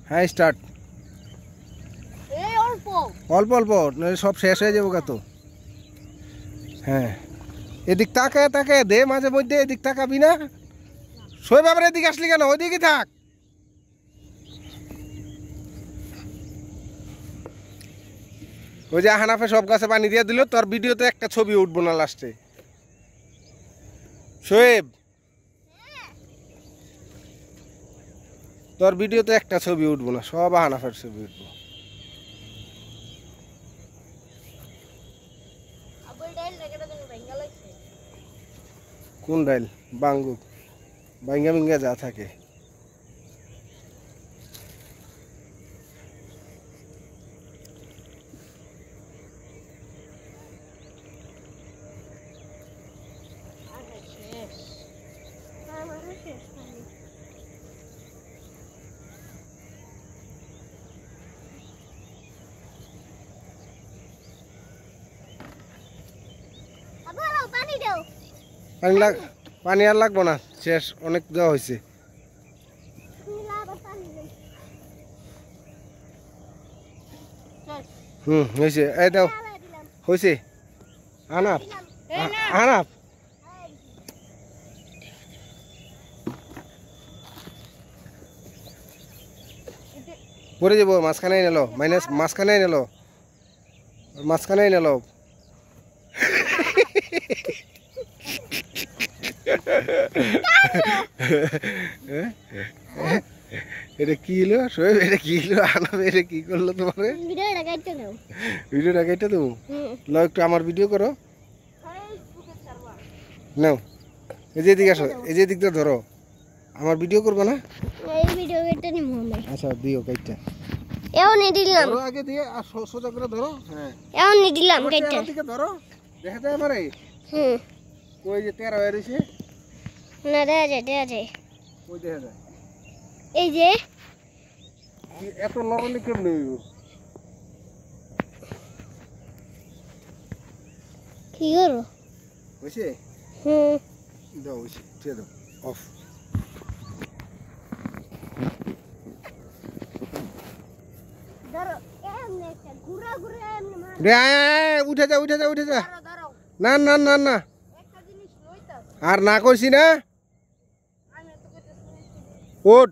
হ্যাঁ স্টার্ট। এই অল্প অল্প অল্প নইলে সব শেষ হয়ে যাবো তো। হ্যাঁ এদিক তাকে তাকে দে, মাঝে মধ্যে এদিক তাকাবি না। শোয়েব আবার এদিকে আসলি কেন? ওইদিকে থাক। ওই যে হানাফে সব গাছে পানি দিয়ে দিল, তোর ভিডিওতে একটা ছবি উঠবো না লাস্টে। শোয়েব তোর ভিডিওতে একটা ছবি উঠবো না, সব হানাফের ছবি উঠবো। কোন ডাইল? বাঙ্গু বাইঙ্গা মিঙ্গা যা থাকে। পানি আর লাগবো না, শেষ, অনেক দেওয়া হয়েছে। হয়েছে, এই দাও হয়েছে। আনাপ আনাপ পরে যাবো, মাঝখানে নিল মাইনাস, মাঝখানে নিল, মাঝখানে নিল। এটা কি হলো শোয়েব? এটা কি হলো? আনাপ এটা কি করলো তোমার? ভিডিওটা কেটে দেবো। লো একটু আমার ভিডিও করো। নাও এই যে এদিকে আসো, এই যে দিকটা ধরো। আমার ভিডিও করবে না? আচ্ছা দিও কাইটটা। দিলাম আগে দিয়ে আর সোজা করে ধরো। হ্যাঁ দিলাম দিকে ধরো, দেখা যায় আমারে। ওই যে 13 হয়ে রয়েছে না, দেখা যায় ওই দেখা যায়। এই যে এত নরম কেমনে হইব? কি করো? হয়েছে? দাও হয়েছে, ঠিক দাও অফ। উঠে যা উঠে যা উঠে যা। না না না না আর না কইছি না। ওঠ।